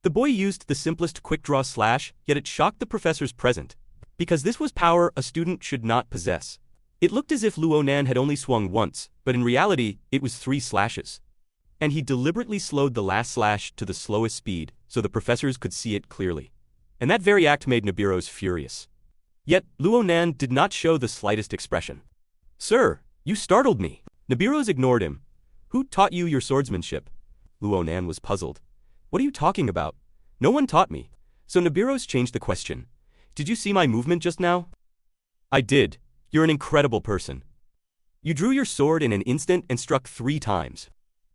The boy used the simplest quick-draw slash, yet it shocked the professors present, because this was power a student should not possess. It looked as if Luonan had only swung once, but in reality, it was 3 slashes. And he deliberately slowed the last slash to the slowest speed, so the professors could see it clearly. And that very act made Nibiros furious. Yet, Luonan did not show the slightest expression. "Sir, you startled me." Nibiros ignored him. "Who taught you your swordsmanship?" Luonan was puzzled. "What are you talking about? No one taught me." So Nibiros changed the question. "Did you see my movement just now?" "I did. You're an incredible person. You drew your sword in an instant and struck 3 times.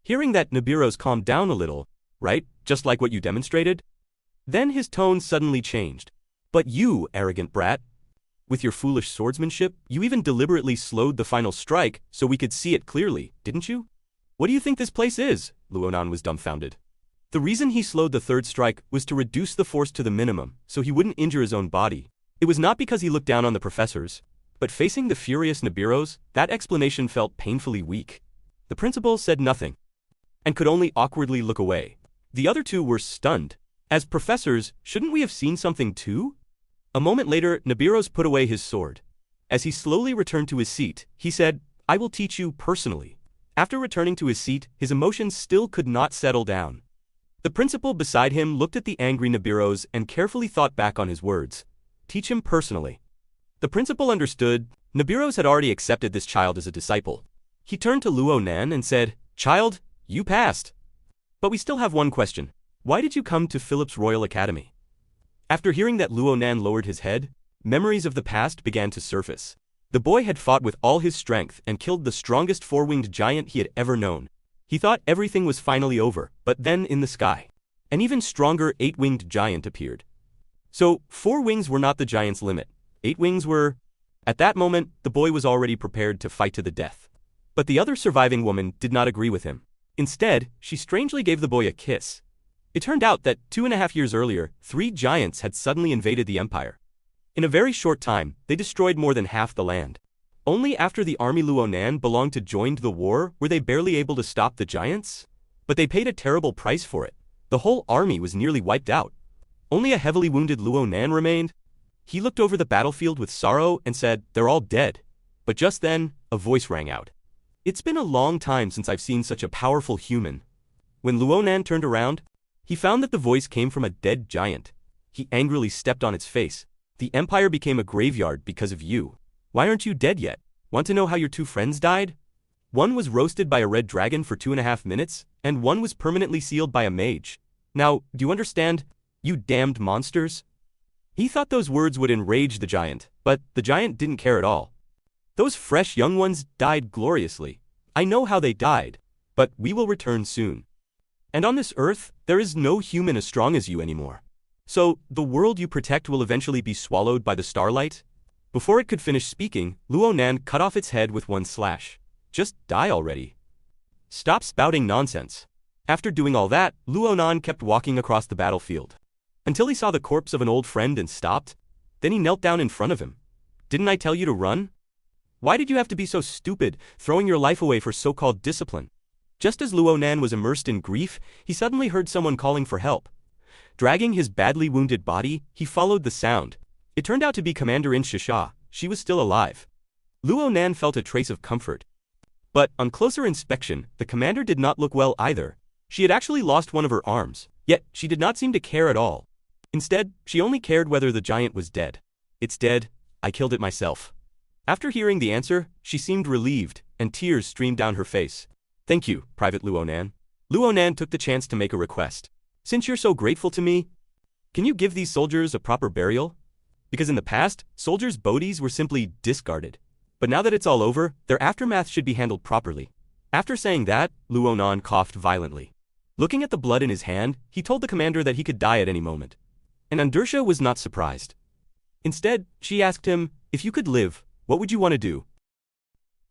Hearing that, Nibiros calmed down a little. "Right, just like what you demonstrated?" Then his tone suddenly changed. "But you, arrogant brat. With your foolish swordsmanship, you even deliberately slowed the final strike so we could see it clearly, didn't you?" "What do you think this place is?" Luonan was dumbfounded. The reason he slowed the 3rd strike was to reduce the force to the minimum, so he wouldn't injure his own body. It was not because he looked down on the professors. But facing the furious Nibiros, that explanation felt painfully weak. The principal said nothing, and could only awkwardly look away. The other 2 were stunned. As professors, shouldn't we have seen something too? A moment later, Nibiros put away his sword. As he slowly returned to his seat, he said, "I will teach you personally." After returning to his seat, his emotions still could not settle down. The principal beside him looked at the angry Nibiros and carefully thought back on his words. Teach him personally. The principal understood. Nibiros had already accepted this child as a disciple. He turned to Luonan and said, "Child, you passed. But we still have one question. Why did you come to Philip's Royal Academy?" After hearing that, Luonan lowered his head. Memories of the past began to surface. The boy had fought with all his strength and killed the strongest 4-winged giant he had ever known. He thought everything was finally over, but then in the sky, an even stronger 8-winged giant appeared. So, 4 wings were not the giant's limit. 8 wings were. At that moment, the boy was already prepared to fight to the death. But the other surviving woman did not agree with him. Instead, she strangely gave the boy a kiss. It turned out that 2.5 years earlier, 3 giants had suddenly invaded the empire. In a very short time, they destroyed more than half the land. Only after the army Luonan belonged to joined the war were they barely able to stop the giants. But they paid a terrible price for it. The whole army was nearly wiped out. Only a heavily wounded Luonan remained. He looked over the battlefield with sorrow and said, "They're all dead." But just then, a voice rang out. "It's been a long time since I've seen such a powerful human." When Luonan turned around, he found that the voice came from a dead giant. He angrily stepped on its face. "The empire became a graveyard because of you. Why aren't you dead yet? Want to know how your 2 friends died? One was roasted by a red dragon for 2.5 minutes, and one was permanently sealed by a mage. Now, do you understand? You damned monsters." He thought those words would enrage the giant, but the giant didn't care at all. "Those fresh young ones died gloriously. I know how they died, but we will return soon. And on this earth, there is no human as strong as you anymore. So, the world you protect will eventually be swallowed by the starlight?" Before it could finish speaking, Luonan cut off its head with 1 slash. "Just die already. Stop spouting nonsense." After doing all that, Luonan kept walking across the battlefield. Until he saw the corpse of an old friend and stopped. Then he knelt down in front of him. "Didn't I tell you to run? Why did you have to be so stupid, throwing your life away for so-called discipline?" Just as Luonan was immersed in grief, he suddenly heard someone calling for help. Dragging his badly wounded body, he followed the sound. It turned out to be Commander-in Shisha. She was still alive. Luonan felt a trace of comfort. But, on closer inspection, the commander did not look well either. She had actually lost one of her arms, yet she did not seem to care at all. Instead, she only cared whether the giant was dead. "It's dead. I killed it myself." After hearing the answer, she seemed relieved, and tears streamed down her face. "Thank you, Private Luonan." Luonan took the chance to make a request. "Since you're so grateful to me, can you give these soldiers a proper burial? Because in the past, soldiers' bodies were simply discarded. But now that it's all over, their aftermath should be handled properly." After saying that, Luonan coughed violently. Looking at the blood in his hand, he told the commander that he could die at any moment. And Andursha was not surprised. Instead, she asked him, "If you could live, what would you want to do?"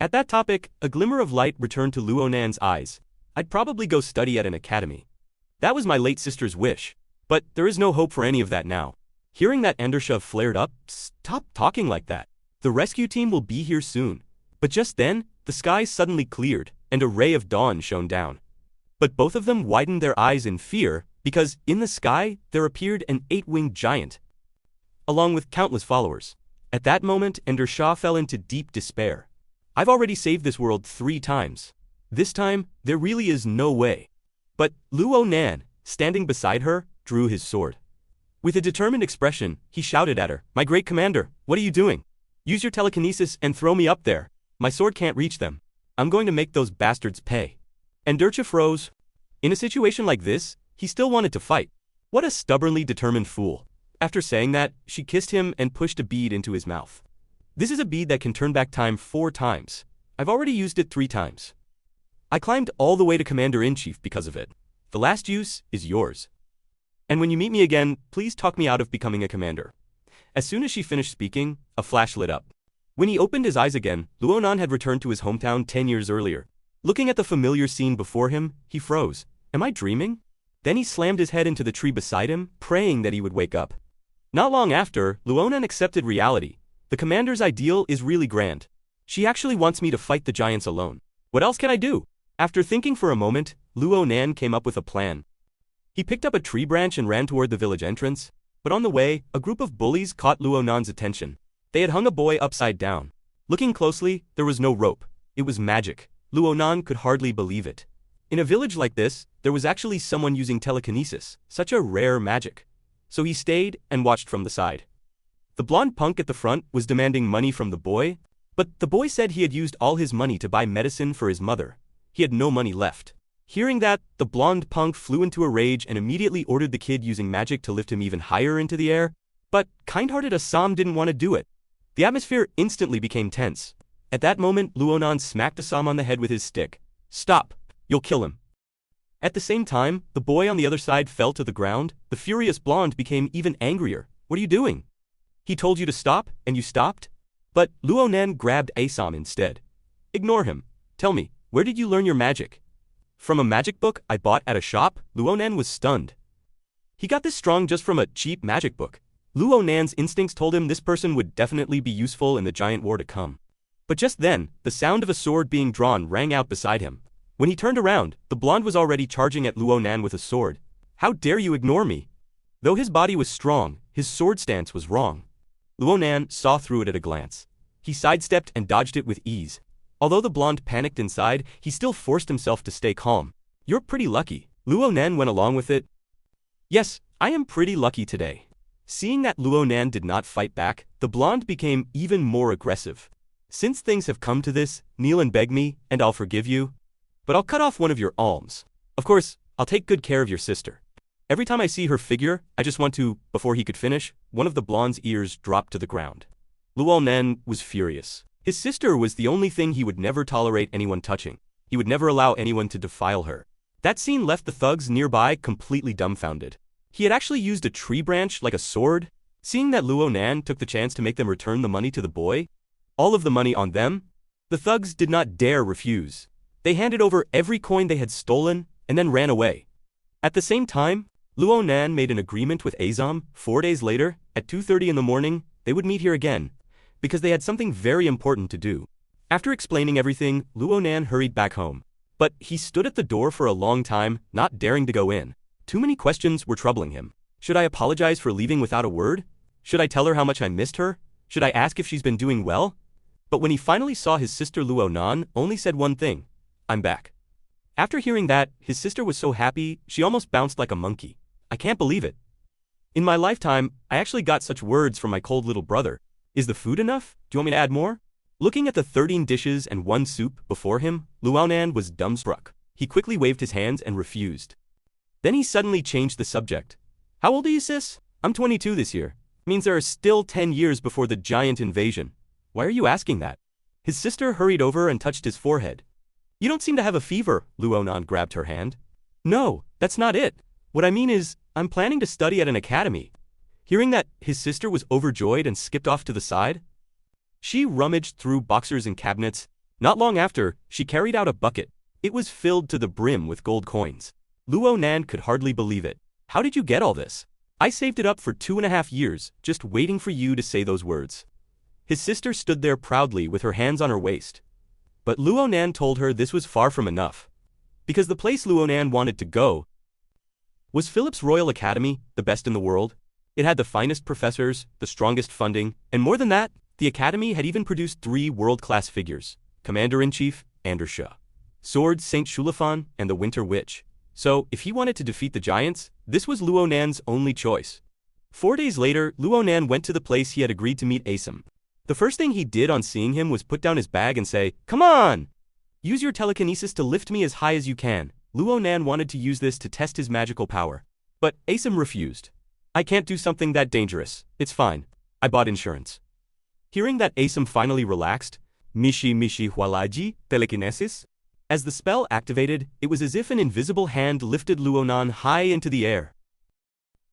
At that topic, a glimmer of light returned to Luonan's eyes. "I'd probably go study at an academy. That was my late sister's wish. But there is no hope for any of that now." Hearing that, Andursha flared up. "Stop talking like that. The rescue team will be here soon." But just then, the sky suddenly cleared, and a ray of dawn shone down. But both of them widened their eyes in fear, because in the sky there appeared an 8-winged giant, along with countless followers. At that moment, Ender Shah fell into deep despair. I've already saved this world 3 times. This time, there really is no way. But Luo Nan, standing beside her, drew his sword. With a determined expression, he shouted at her, "My great commander, what are you doing? Use your telekinesis and throw me up there. My sword can't reach them. I'm going to make those bastards pay." Endercha froze. In a situation like this, he still wanted to fight. What a stubbornly determined fool. After saying that, she kissed him and pushed a bead into his mouth. This is a bead that can turn back time 4 times. I've already used it 3 times. I climbed all the way to Commander-in-Chief because of it. The last use is yours. And when you meet me again, please talk me out of becoming a commander. As soon as she finished speaking, a flash lit up. When he opened his eyes again, Luonan had returned to his hometown 10 years earlier. Looking at the familiar scene before him, he froze. Am I dreaming? Then he slammed his head into the tree beside him, praying that he would wake up. Not long after, Luonan accepted reality. The commander's ideal is really grand. She actually wants me to fight the giants alone. What else can I do? After thinking for a moment, Luonan came up with a plan. He picked up a tree branch and ran toward the village entrance, but on the way, a group of bullies caught Luonan's attention. They had hung a boy upside down. Looking closely, there was no rope. It was magic. Luonan could hardly believe it. In a village like this, there was actually someone using telekinesis, such a rare magic. So he stayed and watched from the side. The blonde punk at the front was demanding money from the boy, but the boy said he had used all his money to buy medicine for his mother. He had no money left. Hearing that, the blonde punk flew into a rage and immediately ordered the kid using magic to lift him even higher into the air, but kind-hearted Assam didn't want to do it. The atmosphere instantly became tense. At that moment, Luonan smacked Assam on the head with his stick. "Stop! You'll kill him." At the same time, the boy on the other side fell to the ground. The furious blonde became even angrier. "What are you doing? He told you to stop, and you stopped?" But Luonan grabbed Assam instead. "Ignore him. Tell me, where did you learn your magic?" "From a magic book I bought at a shop." Luonan was stunned. He got this strong just from a cheap magic book. Luonan's instincts told him this person would definitely be useful in the giant war to come. But just then, the sound of a sword being drawn rang out beside him. When he turned around, the blonde was already charging at Luonan with a sword. "How dare you ignore me?" Though his body was strong, his sword stance was wrong. Luonan saw through it at a glance. He sidestepped and dodged it with ease. Although the blonde panicked inside, he still forced himself to stay calm. "You're pretty lucky." Luonan went along with it. "Yes, I am pretty lucky today." Seeing that Luonan did not fight back, the blonde became even more aggressive. "Since things have come to this, kneel and beg me, and I'll forgive you. But I'll cut off one of your alms. Of course, I'll take good care of your sister." Every time I see her figure, I just want to, before he could finish, one of the blonde's ears dropped to the ground. Luonan was furious. His sister was the only thing he would never tolerate anyone touching. He would never allow anyone to defile her. That scene left the thugs nearby completely dumbfounded. He had actually used a tree branch like a sword. Seeing that Luonan took the chance to make them return the money to the boy, all of the money on them, the thugs did not dare refuse. They handed over every coin they had stolen and then ran away. At the same time, Luonan made an agreement with Azam. 4 days later, at 2:30 in the morning, they would meet here again, because they had something very important to do. After explaining everything, Luonan hurried back home. But he stood at the door for a long time, not daring to go in. Too many questions were troubling him. Should I apologize for leaving without a word? Should I tell her how much I missed her? Should I ask if she's been doing well? But when he finally saw his sister Luonan, only said one thing: "I'm back." After hearing that, his sister was so happy, she almost bounced like a monkey. "I can't believe it. In my lifetime, I actually got such words from my cold little brother. Is the food enough? Do you want me to add more?" Looking at the 13 dishes and 1 soup before him, Luonan was dumbstruck. He quickly waved his hands and refused. Then he suddenly changed the subject. "How old are you, sis?" "I'm 22 this year. Means there are still 10 years before the giant invasion." "Why are you asking that?" His sister hurried over and touched his forehead. "You don't seem to have a fever." Luonan grabbed her hand. "No, that's not it. What I mean is, I'm planning to study at an academy." Hearing that, his sister was overjoyed and skipped off to the side. She rummaged through boxers and cabinets. Not long after, she carried out a bucket. It was filled to the brim with gold coins. Luonan could hardly believe it. "How did you get all this?" "I saved it up for 2.5 years, just waiting for you to say those words." His sister stood there proudly with her hands on her waist. But Luonan told her this was far from enough. Because the place Luonan wanted to go Was Philip's Royal Academy the best in the world? It had the finest professors, the strongest funding, and more than that, the Academy had even produced 3 world-class figures: Commander-in-Chief, Andersha, Sword Saint Shulafan, and the Winter Witch. So, if he wanted to defeat the giants, this was Luo Nan's only choice. 4 days later, Luo Nan went to the place he had agreed to meet Asem. The first thing he did on seeing him was put down his bag and say, "Come on! Use your telekinesis to lift me as high as you can." Luo Nan wanted to use this to test his magical power. But Asem refused. "I can't do something that dangerous. It's fine. I bought insurance." Hearing that Asem finally relaxed, Mishi Mishi Hualaji, telekinesis. As the spell activated, it was as if an invisible hand lifted Luo Nan high into the air.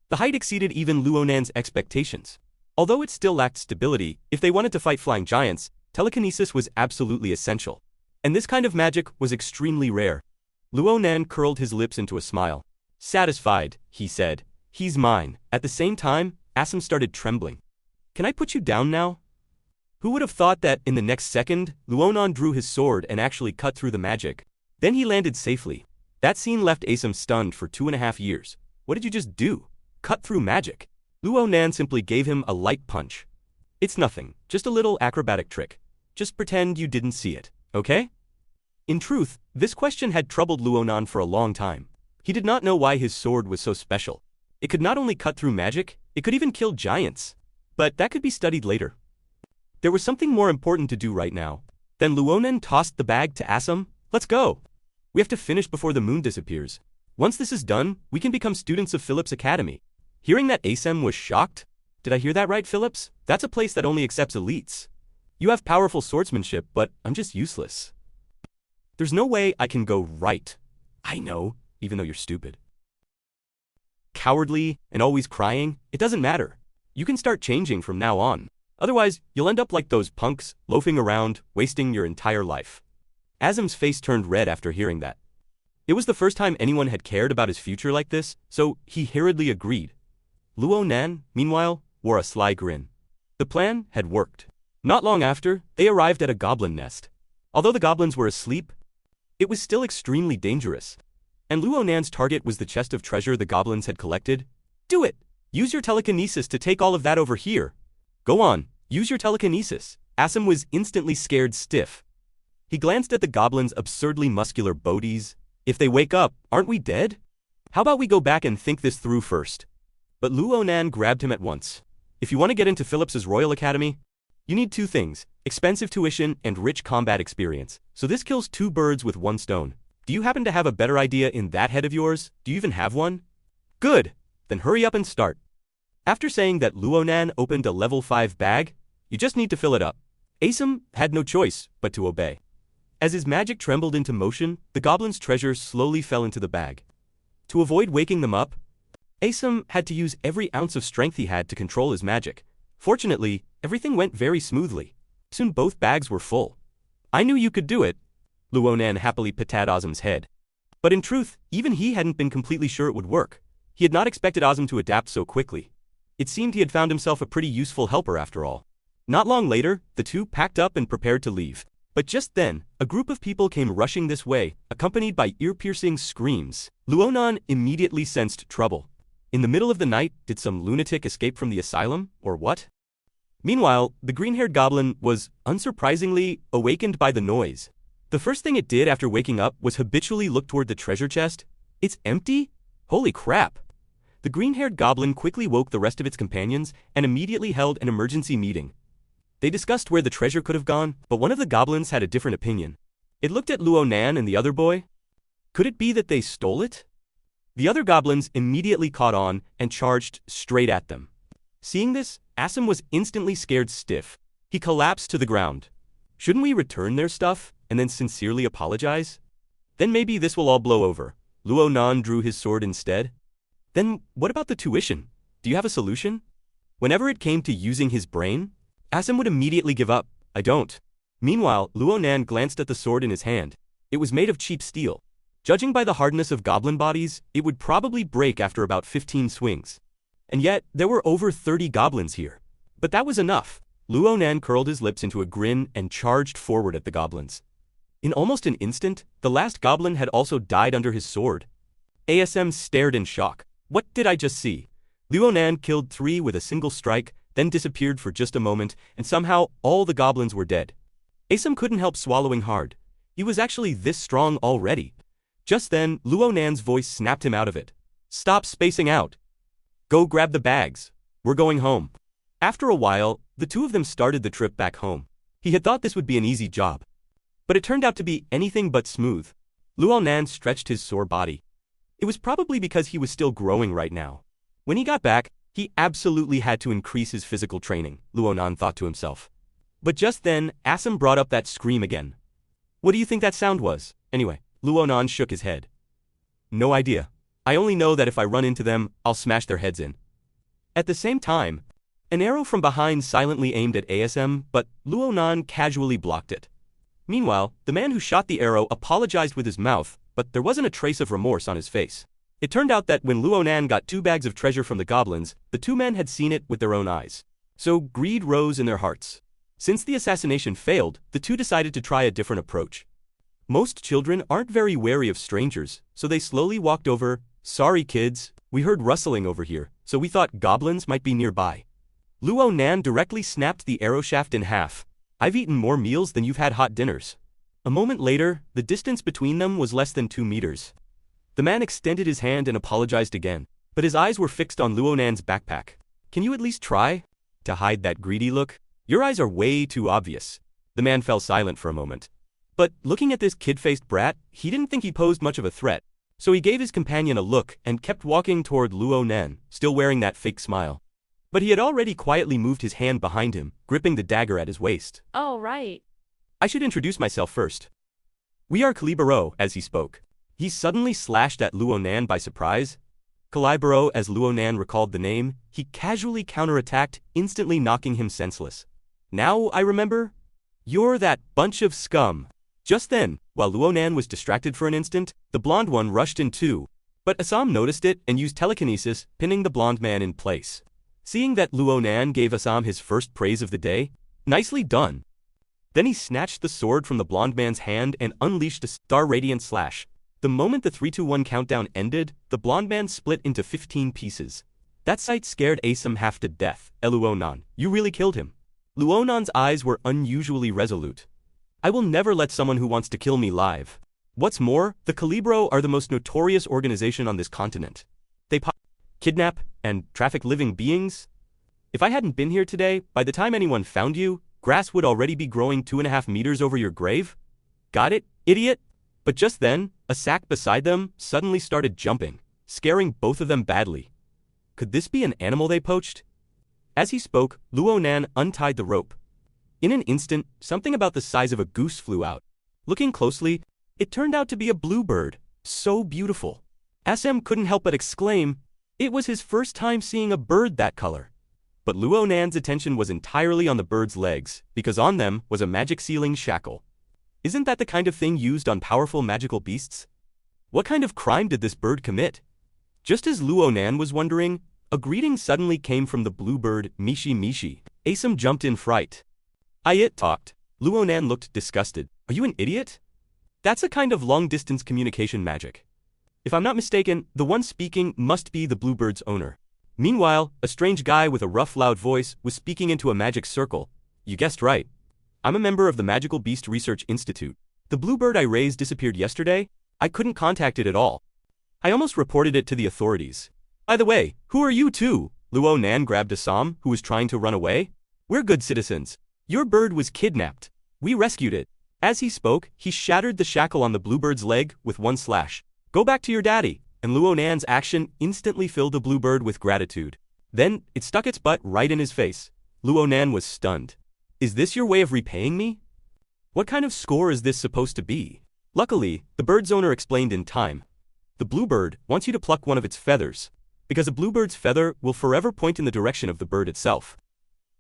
The height exceeded even Luo Nan's expectations. Although it still lacked stability, if they wanted to fight flying giants, telekinesis was absolutely essential. And this kind of magic was extremely rare. Luo Nan curled his lips into a smile. "Satisfied," he said. "He's mine." At the same time, Asem started trembling. "Can I put you down now?" Who would have thought that, in the next second, Luo Nan drew his sword and actually cut through the magic. Then he landed safely. That scene left Asem stunned for 2.5 years. What did you just do? Cut through magic? Luo Nan simply gave him a light punch. "It's nothing, just a little acrobatic trick. Just pretend you didn't see it, okay?" In truth, this question had troubled Luo Nan for a long time. He did not know why his sword was so special. It could not only cut through magic, it could even kill giants. But that could be studied later. There was something more important to do right now. Then Luo Nan tossed the bag to Asem. "Let's go. We have to finish before the moon disappears. Once this is done, we can become students of Philip's Academy." Hearing that, Asem was shocked. "Did I hear that right, Philips? That's a place that only accepts elites. You have powerful swordsmanship, but I'm just useless. There's no way I can go right." "I know, even though you're stupid. Cowardly and always crying, it doesn't matter. You can start changing from now on. Otherwise, you'll end up like those punks, loafing around, wasting your entire life." Asem's face turned red after hearing that. It was the first time anyone had cared about his future like this, so he hurriedly agreed. Luo Nan, meanwhile, wore a sly grin. The plan had worked. Not long after, they arrived at a goblin nest. Although the goblins were asleep, it was still extremely dangerous. And Luo Nan's target was the chest of treasure the goblins had collected. "Do it! Use your telekinesis to take all of that over here." "Go on, use your telekinesis." Asem was instantly scared stiff. He glanced at the goblins' absurdly muscular bodies. "If they wake up, aren't we dead? How about we go back and think this through first?" But Luo Nan grabbed him at once. "If you want to get into Philip's Royal Academy, you need 2 things: expensive tuition and rich combat experience. So this kills 2 birds with 1 stone. Do you happen to have a better idea in that head of yours? Do you even have one? Good! Then hurry up and start." After saying that, Luo Nan opened a level 5 bag. "You just need to fill it up." Asem had no choice but to obey. As his magic trembled into motion, the goblin's treasure slowly fell into the bag. To avoid waking them up, Asem had to use every ounce of strength he had to control his magic. Fortunately, everything went very smoothly. Soon both bags were full. "I knew you could do it." Luo Nan happily patted Asem's head. But in truth, even he hadn't been completely sure it would work. He had not expected Asem to adapt so quickly. It seemed he had found himself a pretty useful helper after all. Not long later, the two packed up and prepared to leave. But just then, a group of people came rushing this way, accompanied by ear-piercing screams. Luo Nan immediately sensed trouble. In the middle of the night, did some lunatic escape from the asylum, or what? Meanwhile, the green-haired goblin was, unsurprisingly, awakened by the noise. The first thing it did after waking up was habitually look toward the treasure chest. "It's empty? Holy crap!" The green-haired goblin quickly woke the rest of its companions and immediately held an emergency meeting. They discussed where the treasure could have gone, but one of the goblins had a different opinion. It looked at Luo Nan and the other boy. Could it be that they stole it? The other goblins immediately caught on and charged straight at them. Seeing this, Asem was instantly scared stiff. He collapsed to the ground. "Shouldn't we return their stuff and then sincerely apologize? Then maybe this will all blow over." Luo Nan drew his sword instead. "Then what about the tuition? Do you have a solution?" Whenever it came to using his brain, Asem would immediately give up. "I don't." Meanwhile, Luo Nan glanced at the sword in his hand. It was made of cheap steel. Judging by the hardness of goblin bodies, it would probably break after about 15 swings. And yet, there were over 30 goblins here. But that was enough. Luo Nan curled his lips into a grin and charged forward at the goblins. In almost an instant, the last goblin had also died under his sword. ASM stared in shock. What did I just see? Luonan killed 3 with a single strike, then disappeared for just a moment, and somehow all the goblins were dead. ASM couldn't help swallowing hard. He was actually this strong already. Just then, Luonan's voice snapped him out of it. Stop spacing out. Go grab the bags. We're going home. After a while, the two of them started the trip back home. He had thought this would be an easy job. But it turned out to be anything but smooth. Luonan stretched his sore body. It was probably because he was still growing right now. When he got back, he absolutely had to increase his physical training, Luonan thought to himself. But just then, ASM brought up that scream again. What do you think that sound was? Anyway, Luonan shook his head. No idea. I only know that if I run into them, I'll smash their heads in. At the same time, an arrow from behind silently aimed at ASM, but Luonan casually blocked it. Meanwhile, the man who shot the arrow apologized with his mouth, but there wasn't a trace of remorse on his face. It turned out that when Luonan got 2 bags of treasure from the goblins, the 2 men had seen it with their own eyes. So greed rose in their hearts. Since the assassination failed, the 2 decided to try a different approach. Most children aren't very wary of strangers, so they slowly walked over. Sorry kids, we heard rustling over here, so we thought goblins might be nearby. Luonan directly snapped the arrow shaft in half. I've eaten more meals than you've had hot dinners. A moment later, the distance between them was less than 2 meters. The man extended his hand and apologized again, but his eyes were fixed on Luonan's backpack. Can you at least try to hide that greedy look? Your eyes are way too obvious. The man fell silent for a moment. But looking at this kid-faced brat, he didn't think he posed much of a threat, so he gave his companion a look and kept walking toward Luonan, still wearing that fake smile. But he had already quietly moved his hand behind him, gripping the dagger at his waist. Oh, right. I should introduce myself first. We are Calibero, as he spoke. He suddenly slashed at Luonan by surprise. Calibero, as Luonan recalled the name, he casually counterattacked, instantly knocking him senseless. Now I remember? You're that bunch of scum. Just then, while Luonan was distracted for an instant, the blonde one rushed in too. But Assam noticed it and used telekinesis, pinning the blonde man in place. Seeing that Luonan gave Assam his first praise of the day, nicely done. Then he snatched the sword from the blonde man's hand and unleashed a star-radiant slash. The moment the 3-2-1 countdown ended, the blonde man split into 15 pieces. That sight scared Assam half to death. Luonan, you really killed him. Luonan's eyes were unusually resolute. I will never let someone who wants to kill me live. What's more, the Calibero are the most notorious organization on this continent. They kidnap and traffic living beings. If I hadn't been here today, by the time anyone found you, grass would already be growing 2.5 meters over your grave. Got it, idiot? But just then, a sack beside them suddenly started jumping, scaring both of them badly. Could this be an animal they poached? As he spoke, Luonan untied the rope. In an instant, something about the size of a goose flew out. Looking closely, it turned out to be a bluebird. So beautiful. SM couldn't help but exclaim. It was his first time seeing a bird that color. But Luonan's attention was entirely on the bird's legs, because on them was a magic sealing shackle. Isn't that the kind of thing used on powerful magical beasts? What kind of crime did this bird commit? Just as Luonan was wondering, a greeting suddenly came from the bluebird, Mishi Mishi. Assam jumped in fright. It talked. Luonan looked disgusted. Are you an idiot? That's a kind of long-distance communication magic. If I'm not mistaken, the one speaking must be the bluebird's owner. Meanwhile, a strange guy with a rough, loud voice was speaking into a magic circle. You guessed right. I'm a member of the Magical Beast Research Institute. The bluebird I raised disappeared yesterday. I couldn't contact it at all. I almost reported it to the authorities. By the way, who are you two? Luonan grabbed Assam, who was trying to run away. We're good citizens. Your bird was kidnapped. We rescued it. As he spoke, he shattered the shackle on the bluebird's leg with one slash. Go back to your daddy. And Luonan's action instantly filled the bluebird with gratitude. Then, it stuck its butt right in his face. Luonan was stunned. Is this your way of repaying me? What kind of score is this supposed to be? Luckily, the bird's owner explained in time. The bluebird wants you to pluck one of its feathers, because a bluebird's feather will forever point in the direction of the bird itself.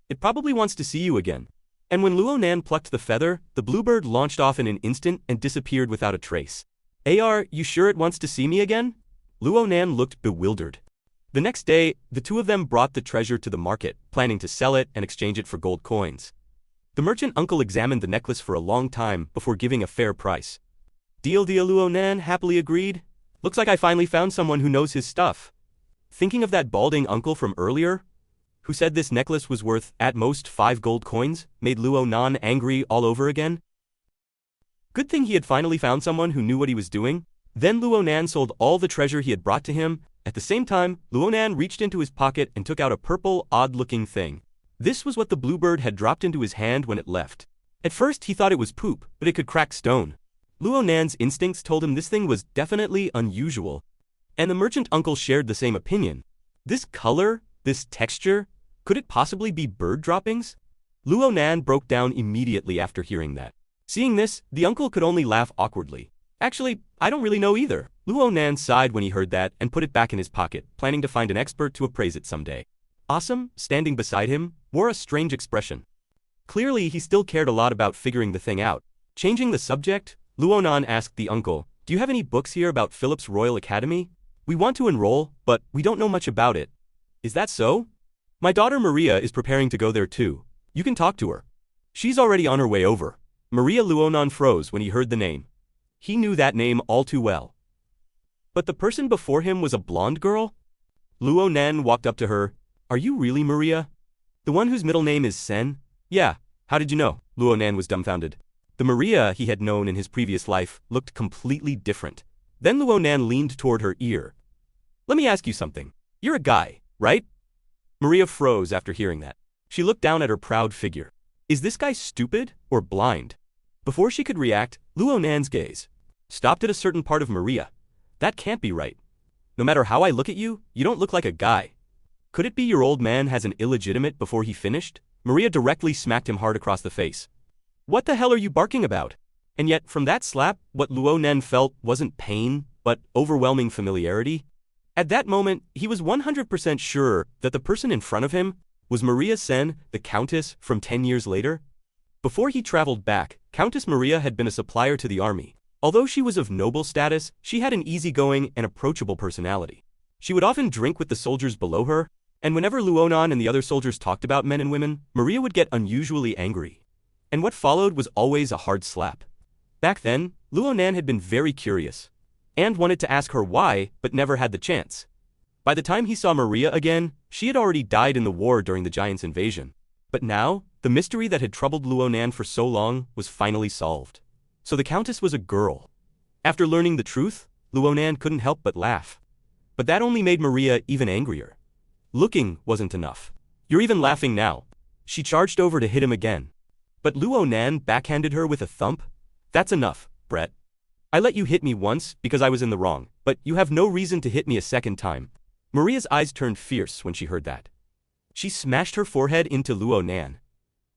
It probably wants to see you again. And when Luonan plucked the feather, the bluebird launched off in an instant and disappeared without a trace. You sure it wants to see me again? Luonan looked bewildered. The next day, the two of them brought the treasure to the market, planning to sell it and exchange it for gold coins. The merchant uncle examined the necklace for a long time before giving a fair price. Deal, Luonan happily agreed. Looks like I finally found someone who knows his stuff. Thinking of that balding uncle from earlier, who said this necklace was worth, at most, 5 gold coins, made Luo Nan angry all over again? Good thing he had finally found someone who knew what he was doing. Then Luo Nan sold all the treasure he had brought to him. At the same time, Luo Nan reached into his pocket and took out a purple, odd-looking thing. This was what the bluebird had dropped into his hand when it left. At first he thought it was poop, but it could crack stone. Luo Nan's instincts told him this thing was definitely unusual. And the merchant uncle shared the same opinion. This color, this texture, could it possibly be bird droppings? Luo Nan broke down immediately after hearing that. Seeing this, the uncle could only laugh awkwardly. Actually, I don't really know either. Luo Nan sighed when he heard that and put it back in his pocket, planning to find an expert to appraise it someday. Awesome, standing beside him, wore a strange expression. Clearly, he still cared a lot about figuring the thing out. Changing the subject, Luo Nan asked the uncle, "Do you have any books here about Philip's Royal Academy? We want to enroll, but we don't know much about it." "Is that so? My daughter Maria is preparing to go there too. You can talk to her. She's already on her way over." Maria. Luo Nan froze when he heard the name. He knew that name all too well. But the person before him was a blonde girl? Luo Nan walked up to her. "Are you really Maria? The one whose middle name is Sen?" "Yeah, how did you know?" Luo Nan was dumbfounded. The Maria he had known in his previous life looked completely different. Then Luo Nan leaned toward her ear. "Let me ask you something. You're a guy, right?" Maria froze after hearing that. She looked down at her proud figure. Is this guy stupid or blind? Before she could react, Luo Nan's gaze stopped at a certain part of Maria. "That can't be right. No matter how I look at you, you don't look like a guy. Could it be your old man has an illegitimate?" Before he finished, Maria directly smacked him hard across the face. "What the hell are you barking about?" And yet, from that slap, what Luo Nan felt wasn't pain, but overwhelming familiarity. At that moment, he was 100% sure that the person in front of him was Maria Sen, the Countess, from 10 years later. Before he traveled back, Countess Maria had been a supplier to the army. Although she was of noble status, she had an easygoing and approachable personality. She would often drink with the soldiers below her, and whenever Luo Nan and the other soldiers talked about men and women, Maria would get unusually angry. And what followed was always a hard slap. Back then, Luo Nan had been very curious, and wanted to ask her why, but never had the chance. By the time he saw Maria again, she had already died in the war during the Giants' invasion. But now, the mystery that had troubled Luo Nan for so long was finally solved. So the Countess was a girl. After learning the truth, Luo Nan couldn't help but laugh. But that only made Maria even angrier. Looking wasn't enough. "You're even laughing now." She charged over to hit him again. But Luo Nan backhanded her with a thump. "That's enough, Brett. I let you hit me once because I was in the wrong, but you have no reason to hit me a second time." Maria's eyes turned fierce when she heard that. She smashed her forehead into Luo Nan.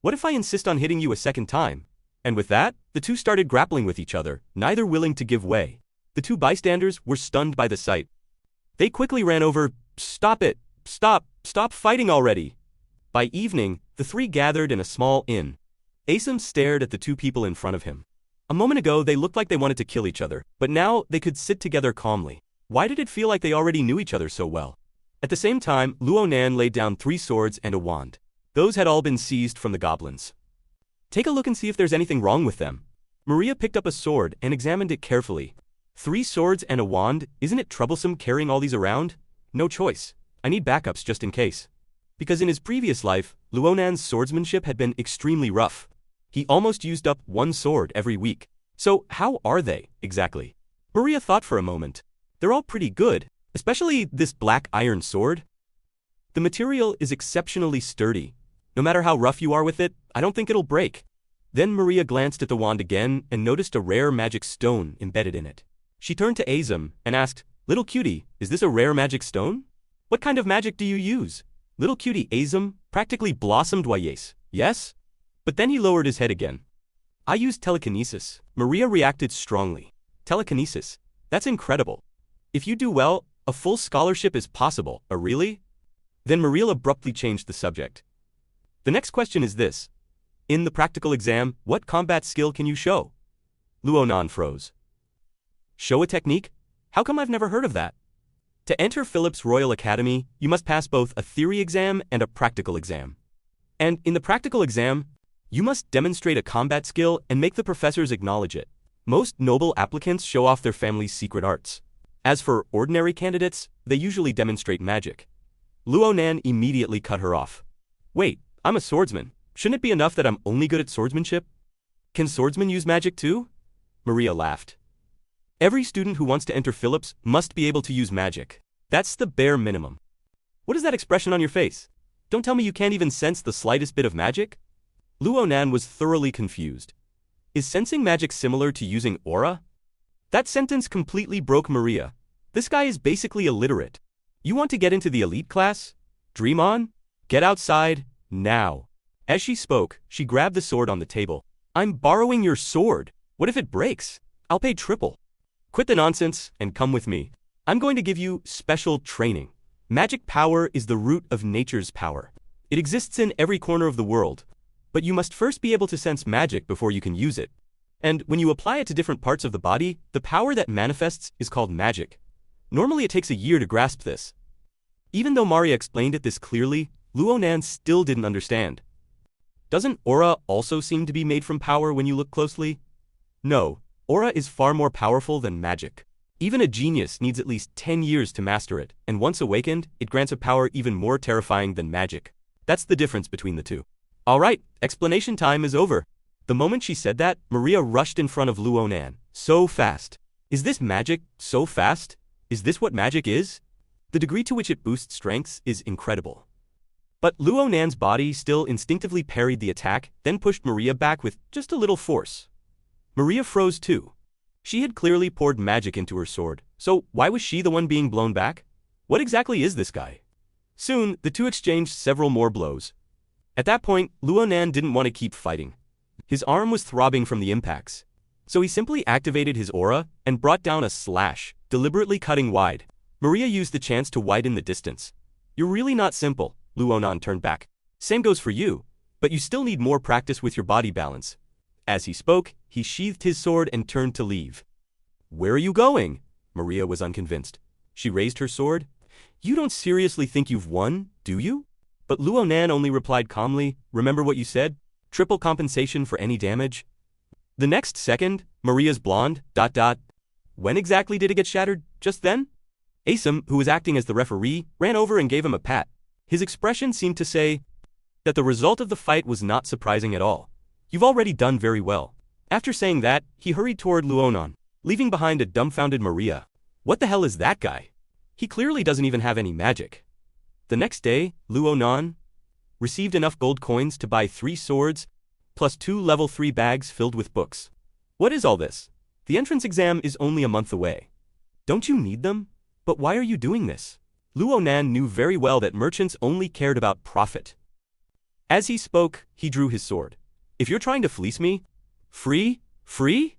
"What if I insist on hitting you a second time?" And with that, the two started grappling with each other, neither willing to give way. The two bystanders were stunned by the sight. They quickly ran over. "Stop it! Stop fighting already!" By evening, the three gathered in a small inn. Asum stared at the two people in front of him. A moment ago they looked like they wanted to kill each other, but now they could sit together calmly. Why did it feel like they already knew each other so well? At the same time, Luo Nan laid down 3 swords and a wand. Those had all been seized from the goblins. "Take a look and see if there's anything wrong with them." Maria picked up a sword and examined it carefully. 3 swords and a wand, isn't it troublesome carrying all these around? No choice. I need backups just in case. Because in his previous life, Luo Nan's swordsmanship had been extremely rough. He almost used up 1 sword every week. So how are they, exactly? Maria thought for a moment. They're all pretty good, especially this black iron sword. The material is exceptionally sturdy. No matter how rough you are with it, I don't think it'll break. Then Maria glanced at the wand again and noticed a rare magic stone embedded in it. She turned to Azum and asked, "Little cutie, is this a rare magic stone? What kind of magic do you use?" Little cutie Azum practically blossomed. "Why yes. But then he lowered his head again. "I use telekinesis." Maria reacted strongly. "Telekinesis? That's incredible. If you do well, a full scholarship is possible." Really? Then Maria abruptly changed the subject. "The next question is this. In the practical exam, what combat skill can you show?" Luo Nan froze. "Show a technique? How come I've never heard of that?" To enter Philip's Royal Academy, you must pass both a theory exam and a practical exam. And in the practical exam, you must demonstrate a combat skill and make the professors acknowledge it. Most noble applicants show off their family's secret arts. As for ordinary candidates, they usually demonstrate magic. Luo Nan immediately cut her off. Wait, I'm a swordsman. Shouldn't it be enough that I'm only good at swordsmanship? Can swordsmen use magic too? Maria laughed. Every student who wants to enter Phillips must be able to use magic. That's the bare minimum. What is that expression on your face? Don't tell me you can't even sense the slightest bit of magic? Luo Nan was thoroughly confused. Is sensing magic similar to using aura? That sentence completely broke Maria. This guy is basically illiterate. You want to get into the elite class? Dream on? Get outside, now. As she spoke, she grabbed the sword on the table. I'm borrowing your sword. What if it breaks? I'll pay triple. Quit the nonsense and come with me. I'm going to give you special training. Magic power is the root of nature's power. It exists in every corner of the world. But you must first be able to sense magic before you can use it. And when you apply it to different parts of the body, the power that manifests is called magic. Normally it takes a year to grasp this. Even though Maria explained it this clearly, Luo Nan still didn't understand. Doesn't aura also seem to be made from power when you look closely? No, aura is far more powerful than magic. Even a genius needs at least 10 years to master it, and once awakened, it grants a power even more terrifying than magic. That's the difference between the two. Alright, explanation time is over. The moment she said that, Maria rushed in front of Luo Nan. So fast. Is this magic so fast? Is this what magic is? The degree to which it boosts strengths is incredible. But Luo Nan's body still instinctively parried the attack, then pushed Maria back with just a little force. Maria froze too. She had clearly poured magic into her sword, so why was she the one being blown back? What exactly is this guy? Soon, the two exchanged several more blows. At that point, Luo Nan didn't want to keep fighting. His arm was throbbing from the impacts. So he simply activated his aura and brought down a slash, deliberately cutting wide. Maria used the chance to widen the distance. You're really not simple, Luo Nan turned back. Same goes for you, but you still need more practice with your body balance. As he spoke, he sheathed his sword and turned to leave. Where are you going? Maria was unconvinced. She raised her sword. You don't seriously think you've won, do you? But Luo Nan only replied calmly, remember what you said? Triple compensation for any damage? The next second, Maria's blonde, ... When exactly did it get shattered? Just then? Asum, who was acting as the referee, ran over and gave him a pat. His expression seemed to say that the result of the fight was not surprising at all. You've already done very well. After saying that, he hurried toward Luo Nan, leaving behind a dumbfounded Maria. What the hell is that guy? He clearly doesn't even have any magic. The next day, Luo Nan received enough gold coins to buy 3 swords, plus 2 level 3 bags filled with books. What is all this? The entrance exam is only a month away. Don't you need them? But why are you doing this? Luo Nan knew very well that merchants only cared about profit. As he spoke, he drew his sword. If you're trying to fleece me? Free? Free?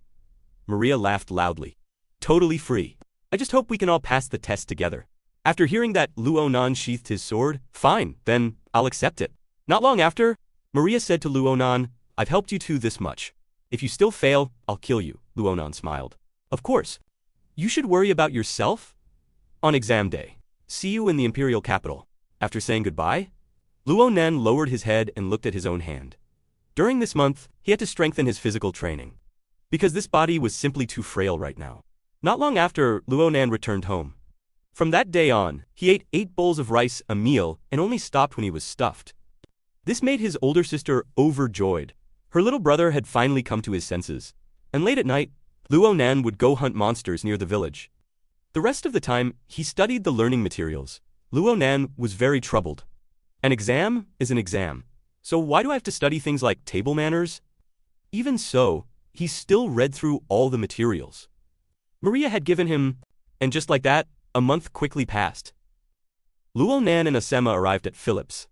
Maria laughed loudly. Totally free. I just hope we can all pass the test together. After hearing that, Luo Nan sheathed his sword. Fine, then, I'll accept it. Not long after, Maria said to Luo Nan, I've helped you to this much. If you still fail, I'll kill you, Luo Nan smiled. Of course. You should worry about yourself? On exam day. See you in the imperial capital. After saying goodbye, Luo Nan lowered his head and looked at his own hand. During this month, he had to strengthen his physical training. Because this body was simply too frail right now. Not long after, Luo Nan returned home. From that day on, he ate 8 bowls of rice a meal and only stopped when he was stuffed. This made his older sister overjoyed. Her little brother had finally come to his senses. And late at night, Luo Nan would go hunt monsters near the village. The rest of the time, he studied the learning materials. Luo Nan was very troubled. An exam is an exam. So why do I have to study things like table manners? Even so, he still read through all the materials. Maria had given him, and just like that, a month quickly passed. Luo Nan and Asema arrived at Phillips.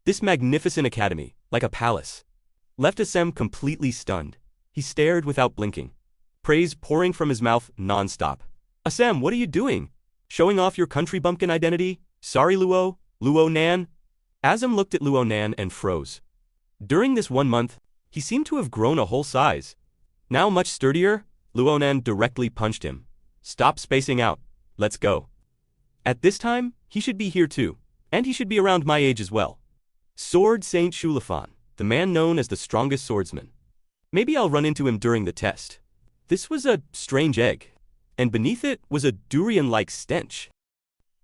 This magnificent academy, like a palace, left Asem completely stunned. He stared without blinking, praise pouring from his mouth non-stop. Asem, what are you doing? Showing off your country bumpkin identity? Sorry, Luo Nan? Asem looked at Luo Nan and froze. During this 1 month, he seemed to have grown a whole size. Now much sturdier, Luo Nan directly punched him. Stop spacing out. Let's go. At this time, he should be here too, and he should be around my age as well. Sword Saint Shulafan, the man known as the strongest swordsman. Maybe I'll run into him during the test. This was a strange egg. and beneath it was a durian-like stench.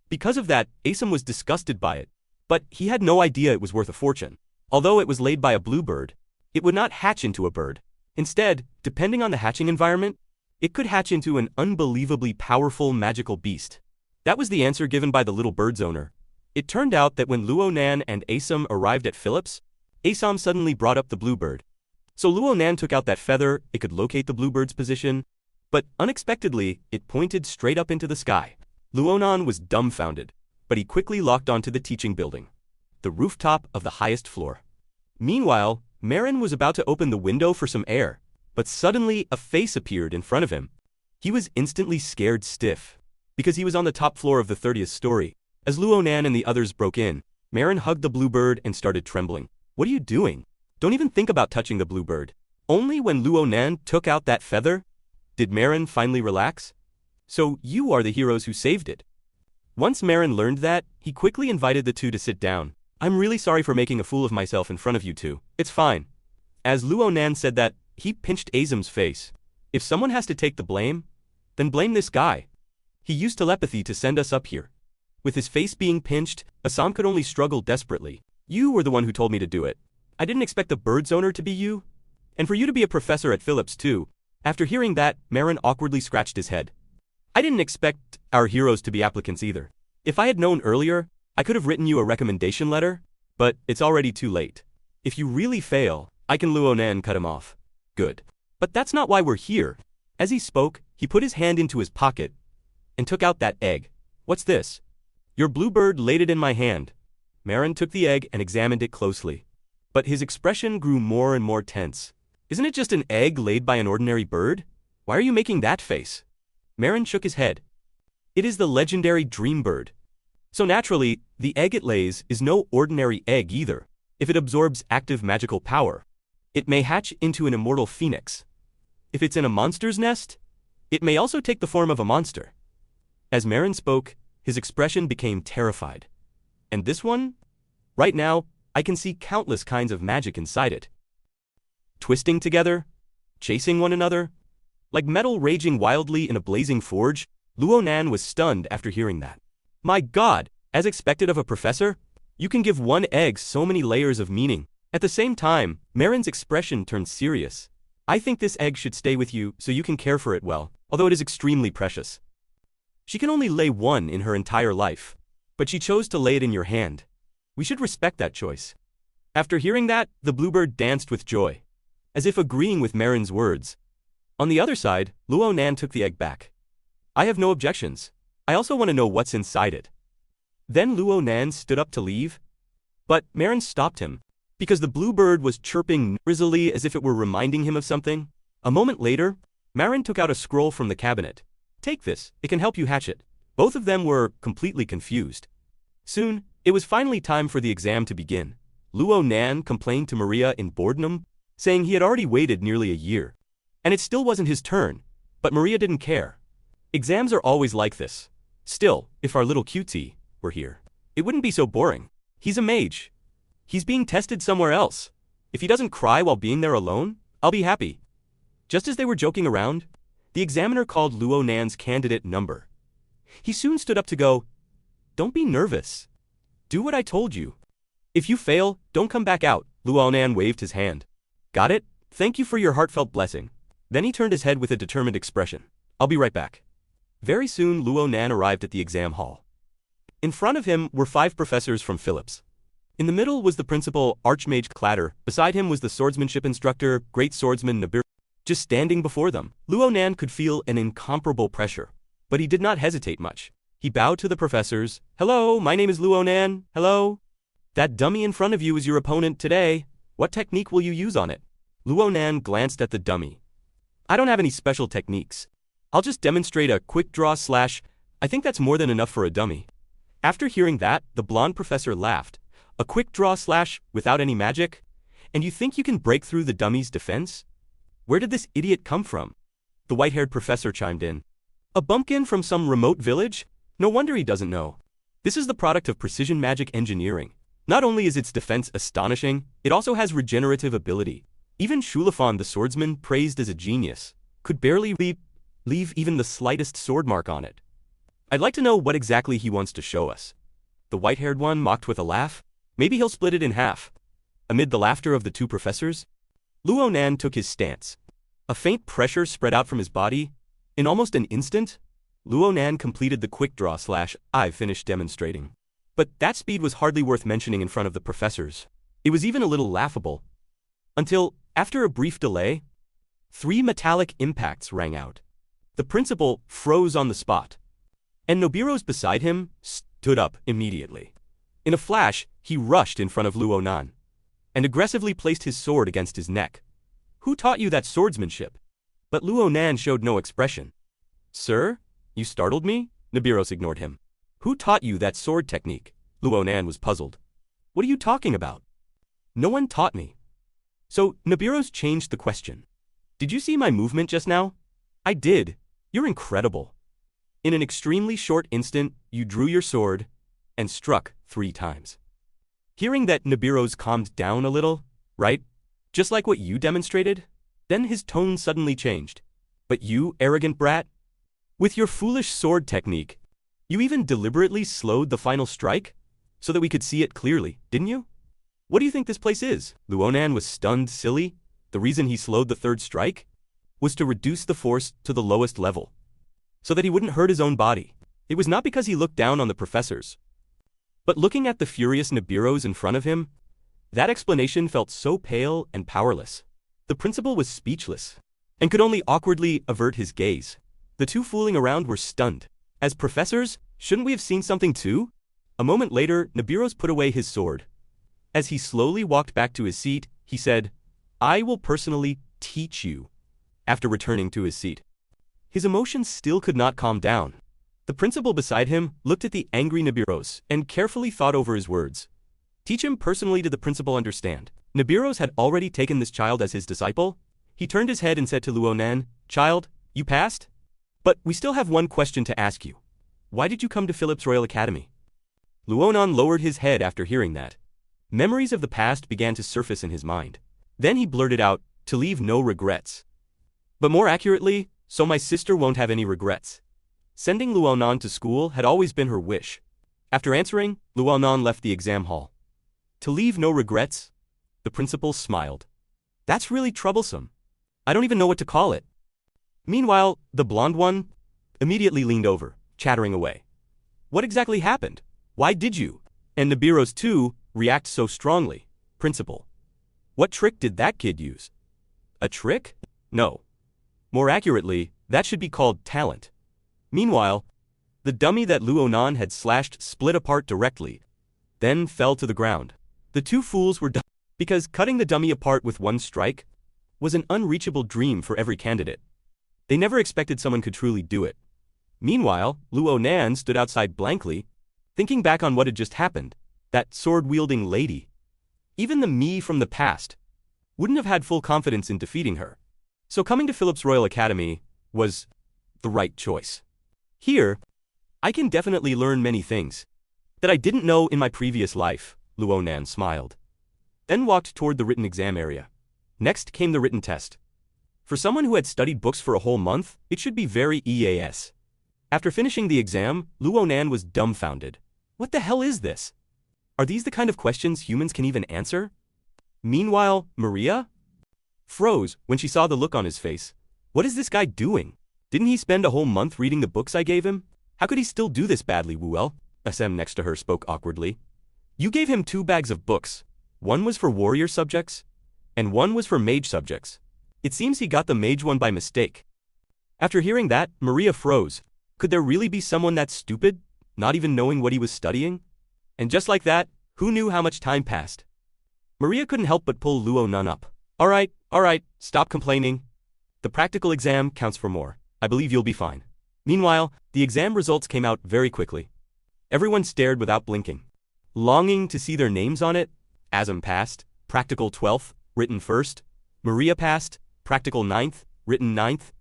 Because of that, Asam was disgusted by it, but he had no idea it was worth a fortune. Although it was laid by a bluebird, it would not hatch into a bird. Instead, depending on the hatching environment, it could hatch into an unbelievably powerful magical beast. That was the answer given by the little bird's owner. It turned out that when Luonan and Asam arrived at Phillips, Asam suddenly brought up the bluebird. So Luonan took out that feather, it could locate the bluebird's position, but unexpectedly, it pointed straight up into the sky. Luonan was dumbfounded, but he quickly locked onto the teaching building, the rooftop of the highest floor. Meanwhile, Marin was about to open the window for some air, but suddenly a face appeared in front of him. He was instantly scared stiff, because he was on the top floor of the 30th story. As Luonan and the others broke in, Marin hugged the bluebird and started trembling. "What are you doing? Don't even think about touching the bluebird." Only when Luonan took out that feather did Marin finally relax. "So you are the heroes who saved it." Once Marin learned that, he quickly invited the two to sit down. "I'm really sorry for making a fool of myself in front of you two. It's fine." As Luonan said that, he pinched Asam's face. "If someone has to take the blame, then blame this guy. He used telepathy to send us up here." With his face being pinched, Asam could only struggle desperately. "You were the one who told me to do it. I didn't expect the bird's owner to be you. And for you to be a professor at Phillips too." After hearing that, Marin awkwardly scratched his head. "I didn't expect our heroes to be applicants either. If I had known earlier, I could have written you a recommendation letter, but it's already too late. If you really fail, I can." Luonan cut him off. "Good. But that's not why we're here." As he spoke, he put his hand into his pocket and took out that egg. "What's this?" "Your bluebird laid it in my hand." Marin took the egg and examined it closely. But his expression grew more and more tense. "Isn't it just an egg laid by an ordinary bird? Why are you making that face?" Marin shook his head. "It is the legendary dream bird. So naturally, the egg it lays is no ordinary egg either. If it absorbs active magical power, it may hatch into an immortal phoenix. If it's in a monster's nest, it may also take the form of a monster." As Marin spoke, his expression became terrified. "And this one? Right now, I can see countless kinds of magic inside it. Twisting together, chasing one another, like metal raging wildly in a blazing forge." Luonan was stunned after hearing that. "My God, as expected of a professor, you can give one egg so many layers of meaning." At the same time, Marin's expression turned serious. "I think this egg should stay with you so you can care for it well, although it is extremely precious. She can only lay one in her entire life, but she chose to lay it in your hand. We should respect that choice." After hearing that, the bluebird danced with joy, as if agreeing with Marin's words. On the other side, Luonan took the egg back. "I have no objections. I also want to know what's inside it." Then Luonan stood up to leave, but Marin stopped him, because the bluebird was chirping noisily as if it were reminding him of something. A moment later, Marin took out a scroll from the cabinet. "Take this, it can help you hatch it." Both of them were completely confused. Soon, it was finally time for the exam to begin. Luonan complained to Maria in boredom, saying he had already waited nearly a year, and it still wasn't his turn, but Maria didn't care. Exams are always like this. Still, if our little cutie were here, it wouldn't be so boring. He's a mage. He's being tested somewhere else. If he doesn't cry while being there alone, I'll be happy. Just as they were joking around, the examiner called Luonan's candidate number. He soon stood up to go. "Don't be nervous. Do what I told you. If you fail, don't come back out." Luonan waved his hand. "Got it? Thank you for your heartfelt blessing." Then he turned his head with a determined expression. "I'll be right back." Very soon Luonan arrived at the exam hall. In front of him were 5 professors from Phillips. In the middle was the principal, Archmage Clatter. Beside him was the swordsmanship instructor, Great Swordsman Nabir. Just standing before them, Luonan could feel an incomparable pressure. But he did not hesitate much. He bowed to the professors. "Hello, my name is Luonan. Hello. That dummy in front of you is your opponent today. What technique will you use on it?" Luonan glanced at the dummy. "I don't have any special techniques. I'll just demonstrate a quick draw slash. I think that's more than enough for a dummy." After hearing that, the blonde professor laughed. "A quick draw slash without any magic? And you think you can break through the dummy's defense? Where did this idiot come from?" The white-haired professor chimed in. "A bumpkin from some remote village? No wonder he doesn't know. This is the product of precision magic engineering. Not only is its defense astonishing, it also has regenerative ability. Even Shulafan the swordsman, praised as a genius, could barely leap." leave even the slightest sword mark on it. I'd like to know what exactly he wants to show us. The white-haired one mocked with a laugh. Maybe he'll split it in half. Amid the laughter of the two professors, Luo Nan took his stance. A faint pressure spread out from his body. In almost an instant, Luo Nan completed the quick draw / I've finished demonstrating. But that speed was hardly worth mentioning in front of the professors. It was even a little laughable. Until, after a brief delay, 3 metallic impacts rang out. The principal froze on the spot, and Nobiro's beside him stood up immediately. In a flash, he rushed in front of Luo Nan and aggressively placed his sword against his neck. "Who taught you that swordsmanship?" But Luo Nan showed no expression. "Sir, you startled me?" Nobiros ignored him. "Who taught you that sword technique?" Luo Nan was puzzled. "What are you talking about?" "No one taught me." So Nobiros changed the question. "Did you see my movement just now?" "I did. You're incredible." In an extremely short instant, you drew your sword and struck 3 times. Hearing that, Nobiros calmed down a little. "Right? Just like what you demonstrated?" Then his tone suddenly changed. "But you, arrogant brat? With your foolish sword technique, you even deliberately slowed the final strike? So that we could see it clearly, didn't you? What do you think this place is?" Luo Nan was stunned silly. The reason he slowed the 3rd strike was to reduce the force to the lowest level, so that he wouldn't hurt his own body. It was not because he looked down on the professors. But looking at the furious Nobiros in front of him, that explanation felt so pale and powerless. The principal was speechless, and could only awkwardly avert his gaze. The two fooling around were stunned. As professors, shouldn't we have seen something too? A moment later, Nobiros put away his sword. As he slowly walked back to his seat, he said, "I will personally teach you," after returning to his seat. His emotions still could not calm down. The principal beside him looked at the angry Nobiros and carefully thought over his words. Teach him personally. Did the principal understand? Nobiros had already taken this child as his disciple. He turned his head and said to Luo Nan, "Child, you passed? But we still have one question to ask you. Why did you come to Philip's Royal Academy?" Luo Nan lowered his head after hearing that. Memories of the past began to surface in his mind. Then he blurted out, "To leave no regrets. But more accurately, so my sister won't have any regrets." Sending Luo Nan to school had always been her wish. After answering, Luo Nan left the exam hall. "To leave no regrets?" The principal smiled. "That's really troublesome. I don't even know what to call it." Meanwhile, the blonde one immediately leaned over, chattering away. "What exactly happened? Why did you, and Nobiros too, react so strongly? Principal, what trick did that kid use?" "A trick? No. More accurately, that should be called talent." Meanwhile, the dummy that Luo Nan had slashed split apart directly, then fell to the ground. The two fools were done, because cutting the dummy apart with one strike was an unreachable dream for every candidate. They never expected someone could truly do it. Meanwhile, Luo Nan stood outside blankly, thinking back on what had just happened. That sword-wielding lady, even the me from the past, wouldn't have had full confidence in defeating her. So coming to Philip's Royal Academy was the right choice. Here, I can definitely learn many things that I didn't know in my previous life, Luo Nan smiled. Then walked toward the written exam area. Next came the written test. For someone who had studied books for a whole month, it should be very easy. After finishing the exam, Luo Nan was dumbfounded. What the hell is this? Are these the kind of questions humans can even answer? Meanwhile, Maria froze when she saw the look on his face. What is this guy doing? Didn't he spend a whole month reading the books I gave him? How could he still do this badly, Wuel? SM next to her spoke awkwardly. You gave him 2 bags of books. One was for warrior subjects, and one was for mage subjects. It seems he got the mage one by mistake. After hearing that, Maria froze. Could there really be someone that stupid, not even knowing what he was studying? And just like that, who knew how much time passed? Maria couldn't help but pull Luo Nan up. All right, stop complaining. The practical exam counts for more. I believe you'll be fine. Meanwhile, the exam results came out very quickly. Everyone stared without blinking, longing to see their names on it. Asm passed, practical 12th, written 1st. Maria passed, practical 9th, written 9th.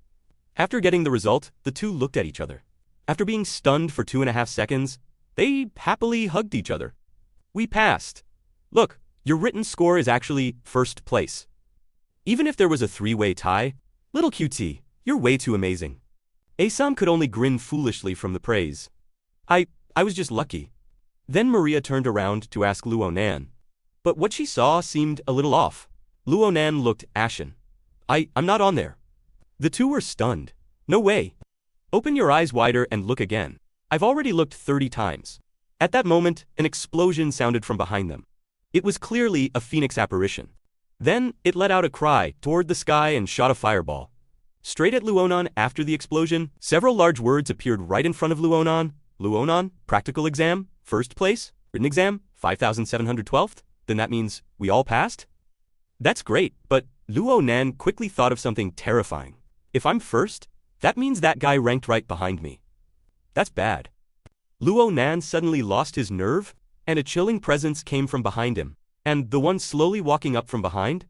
After getting the result, the two looked at each other. After being stunned for 2.5 seconds, they happily hugged each other. We passed. Look, your written score is actually 1st place. Even if there was a 3-way tie, little QT, you're way too amazing. Asam could only grin foolishly from the praise. I was just lucky. Then Maria turned around to ask Luonan. But what she saw seemed a little off. Luonan looked ashen. I'm not on there. The two were stunned. No way. Open your eyes wider and look again. I've already looked 30 times. At that moment, an explosion sounded from behind them. It was clearly a phoenix apparition. Then, it let out a cry toward the sky and shot a fireball. Straight at Luonan after the explosion, several large words appeared right in front of Luonan. Luonan, practical exam, first place, written exam, 5,712th, then that means we all passed? That's great, but Luonan quickly thought of something terrifying. If I'm first, that means that guy ranked right behind me. That's bad. Luonan suddenly lost his nerve, and a chilling presence came from behind him, and the one slowly walking up from behind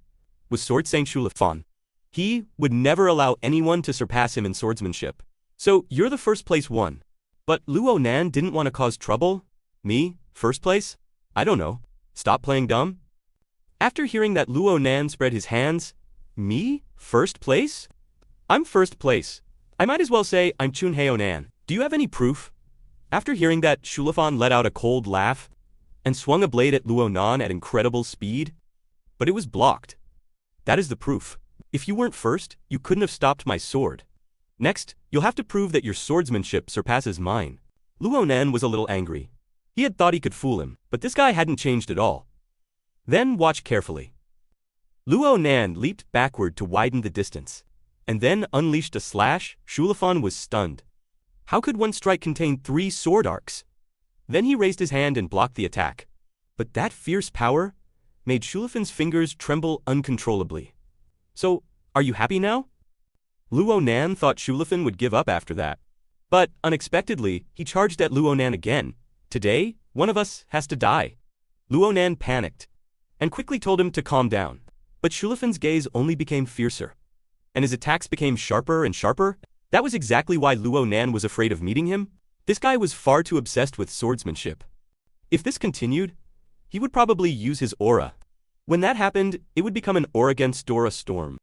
was Swordsman Shulafan. He would never allow anyone to surpass him in swordsmanship. So, you're the first place one. But Luonan didn't want to cause trouble? Me, first place? I don't know. Stop playing dumb? After hearing that, Luonan spread his hands. Me? First place? I'm first place. I might as well say I'm Chunheonan. Do you have any proof? After hearing that, Shulafan let out a cold laugh and swung a blade at Luonan at incredible speed. But it was blocked. That is the proof. If you weren't first, you couldn't have stopped my sword. Next, you'll have to prove that your swordsmanship surpasses mine. Luonan was a little angry. He had thought he could fool him, but this guy hadn't changed at all. Then watch carefully. Luonan leaped backward to widen the distance, and then unleashed a slash. Shulafan was stunned. How could one strike contain 3 sword arcs? Then he raised his hand and blocked the attack. But that fierce power made Shulafan's fingers tremble uncontrollably. So, are you happy now? Luonan thought Shulafan would give up after that. But, unexpectedly, he charged at Luonan again. Today, one of us has to die. Luonan panicked and quickly told him to calm down. But Shulafan's gaze only became fiercer, and his attacks became sharper and sharper. That was exactly why Luonan was afraid of meeting him. This guy was far too obsessed with swordsmanship. If this continued, he would probably use his aura. When that happened, it would become an aura against Dora storm.